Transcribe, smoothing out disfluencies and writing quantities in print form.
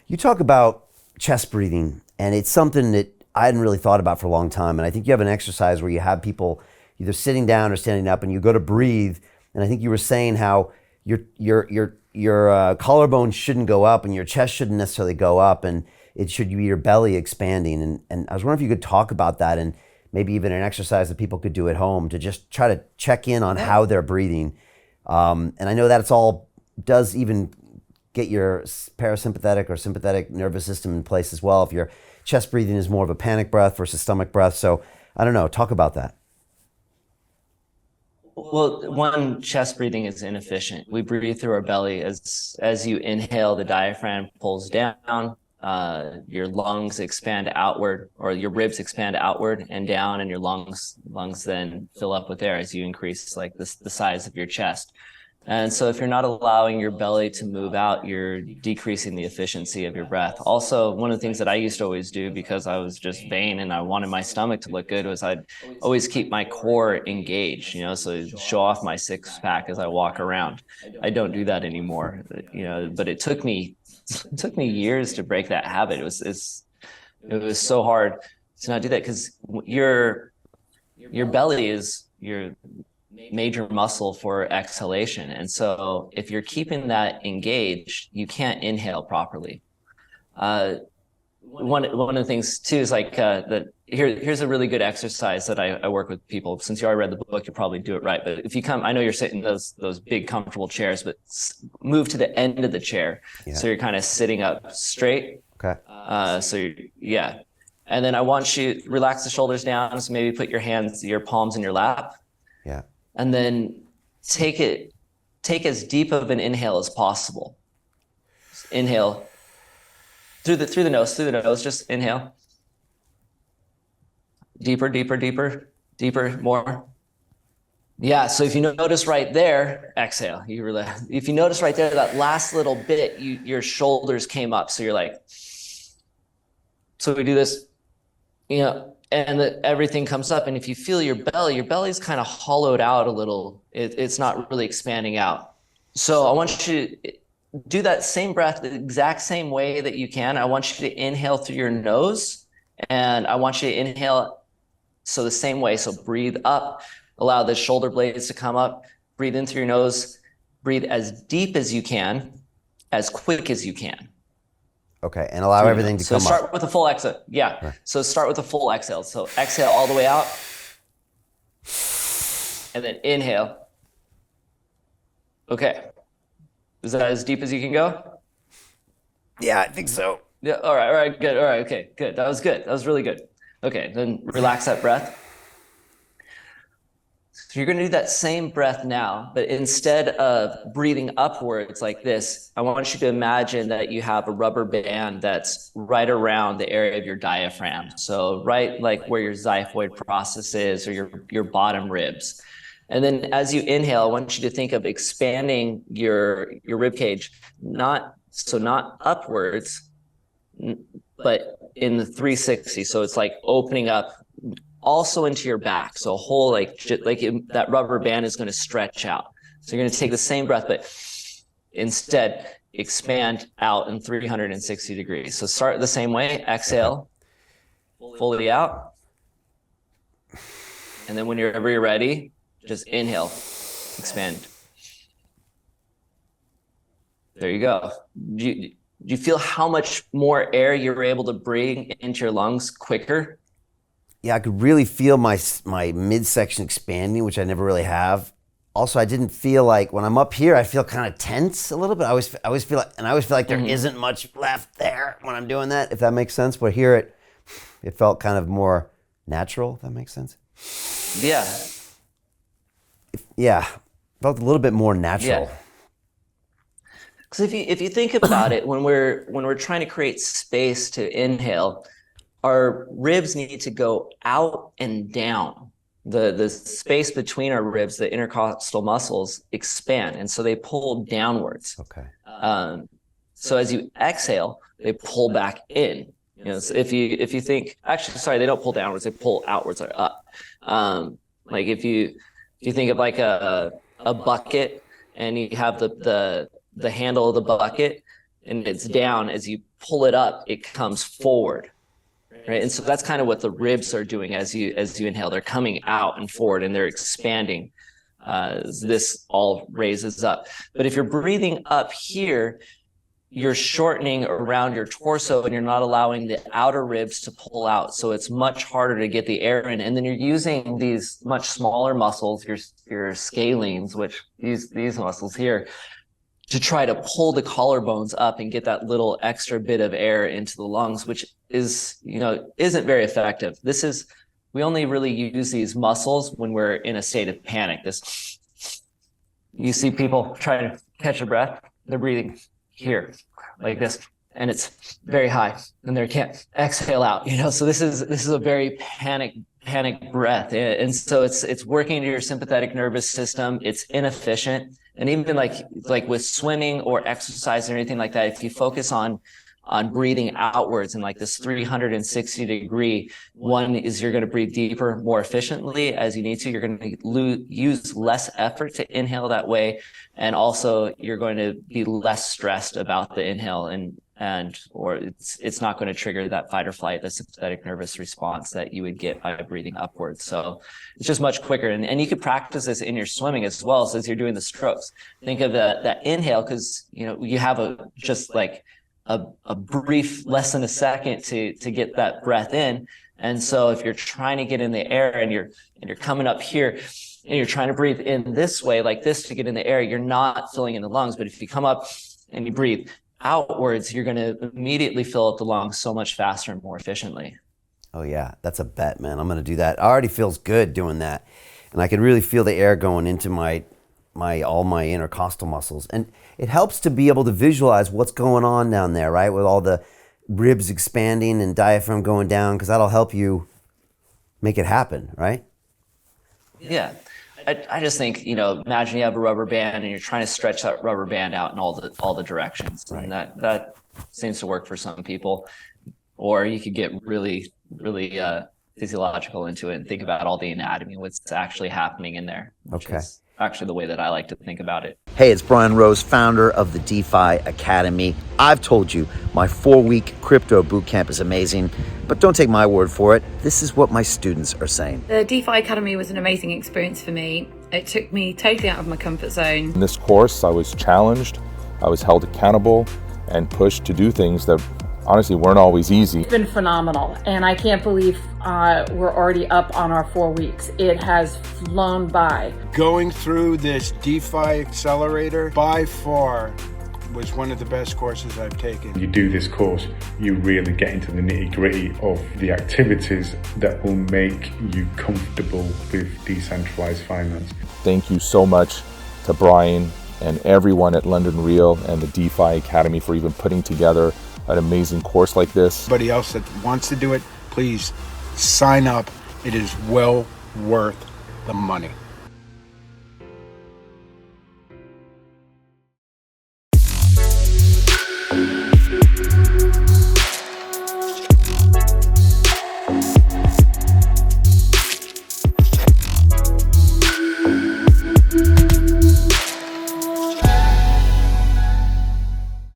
You talk about chest breathing, and it's something that I hadn't really thought about for a long time. And I think you have an exercise where you have people either sitting down or standing up, and you go to breathe. And I think you were saying how your collarbone shouldn't go up, and your chest shouldn't necessarily go up, and it should be your belly expanding. And I was wondering if you could talk about that, and maybe even an exercise that people could do at home to just try to check in on how they're breathing. And I know that it's all does even get your parasympathetic or sympathetic nervous system in place as well. If your chest breathing is more of a panic breath versus stomach breath. So I don't know, talk about that. Well, one, chest breathing is inefficient. We breathe through our belly. As you inhale, the diaphragm pulls down, your lungs expand outward, or your ribs expand outward and down, and your lungs then fill up with air as you increase like the size of your chest. And so if you're not allowing your belly to move out, you're decreasing the efficiency of your breath. Also, one of the things that I used to always do, because I was just vain and I wanted my stomach to look good, was I'd always keep my core engaged, so show off my six pack as I walk around. I don't do that anymore, but it took me years to break that habit. It was so hard to not do that, because your belly is your major muscle for exhalation. And so if you're keeping that engaged, you can't inhale properly. One of the things too is like here's a really good exercise that I work with people. Since you already read the book, you'll probably do it right. But if you come, I know you're sitting in those big comfortable chairs, but move to the end of the chair. Yeah. So you're kind of sitting up straight. Okay. Yeah. And then I want you to relax the shoulders down. So maybe put your palms in your lap. Yeah. And then take as deep of an inhale as possible. Just inhale through the nose, just inhale. Deeper, more. Yeah, so if you notice right there, exhale. If you notice right there, that last little bit, your shoulders came up. So you're like, so we do this, and everything comes up. And if you feel your belly's kind of hollowed out a little. It's not really expanding out. So I want you to do that same breath the exact same way that you can. I want you to inhale through your nose, and I want you to inhale the same way. So breathe up, allow the shoulder blades to come up, breathe in through your nose, breathe as deep as you can, as quick as you can. Okay, and allow everything to come up. So start with a full exhale. Yeah, right. So start with a full exhale. So exhale all the way out, and then inhale. Okay. Is that as deep as you can go? Yeah, I think so. Yeah, all right, good. All right, okay, good. That was good. That was really good. Okay, then relax that breath. So you're going to do that same breath now, but instead of breathing upwards like this, I want you to imagine that you have a rubber band that's right around the area of your diaphragm. So right like where your xiphoid process is, or your bottom ribs. And then as you inhale, I want you to think of expanding your rib cage, not upwards, but in the 360. So it's like opening up also into your back. So a whole that rubber band is going to stretch out. So you're going to take the same breath, but instead expand out in 360 degrees. So start the same way. Exhale fully out. And then whenever you're ready, just inhale, expand. There you go. Do you feel how much more air you're able to bring into your lungs quicker? Yeah, I could really feel my midsection expanding, which I never really have. Also, I didn't feel like when I'm up here, I feel kind of tense a little bit. I always feel like there isn't much left there when I'm doing that, if that makes sense. But here it felt kind of more natural, if that makes sense. Yeah. Yeah, felt a little bit more natural. Yeah. Because if you think about it, when we're trying to create space to inhale, our ribs need to go out and down. The space between our ribs, the intercostal muscles, expand, and so they pull downwards. Okay. So as you exhale, they pull back in. So if you think, actually, sorry, they don't pull downwards; they pull outwards or up. Like if you think of like a bucket, and you have the handle of the bucket, and it's down. As you pull it up, it comes forward. Right. And so that's kind of what the ribs are doing as you inhale. They're coming out and forward, and they're expanding. This all raises up. But if you're breathing up here, you're shortening around your torso, and you're not allowing the outer ribs to pull out. So it's much harder to get the air in. And then you're using these much smaller muscles, your scalenes, which these muscles here, to try to pull the collarbones up and get that little extra bit of air into the lungs, which isn't very effective. We only really use these muscles when we're in a state of panic. You see people trying to catch a breath, they're breathing here like this, and it's very high, and they can't exhale out, so this is a very panic breath. And so it's working into your sympathetic nervous system. It's inefficient. And even like with swimming or exercise or anything like that, if you focus on breathing outwards and like this 360 degree, one is you're going to breathe deeper, more efficiently as you need to. You're going to use less effort to inhale that way. And also you're going to be less stressed about the inhale or it's not going to trigger that fight or flight, the sympathetic nervous response that you would get by breathing upwards. So it's just much quicker. And you could practice this in your swimming as well as you're doing the strokes. Think of that inhale, because you have a brief, less than a second to get that breath in. And so if you're trying to get in the air and you're coming up here and you're trying to breathe in this way, like this, to get in the air, you're not filling in the lungs. But if you come up and you breathe outwards, you're going to immediately fill up the lungs so much faster and more efficiently. Oh yeah, that's a bet, man. I'm going to do that. It already feels good doing that. And I can really feel the air going into all my intercostal muscles. And it helps to be able to visualize what's going on down there, right? With all the ribs expanding and diaphragm going down, because that'll help you make it happen, right? Yeah. I just think, imagine you have a rubber band and you're trying to stretch that rubber band out in all the directions. Right. And that seems to work for some people. Or you could get really, really physiological into it and think about all the anatomy, what's actually happening in there. Okay. Actually the way that I like to think about it. Hey, it's Brian Rose, founder of the DeFi Academy. I've told you my 4-week crypto bootcamp is amazing, but don't take my word for it. This is what my students are saying. The DeFi Academy was an amazing experience for me. It took me totally out of my comfort zone. In this course, I was challenged, I was held accountable, and pushed to do things that honestly weren't always easy. It's been phenomenal, and I can't believe we're already up on our 4 weeks. It has flown by. Going through this DeFi accelerator by far was one of the best courses I've taken. You do this course, you really get into the nitty-gritty of the activities that will make you comfortable with decentralized finance. Thank you so much to Brian and everyone at London Real and the DeFi Academy for even putting together an amazing course like this. Anybody else that wants to do it, please sign up. It is well worth the money.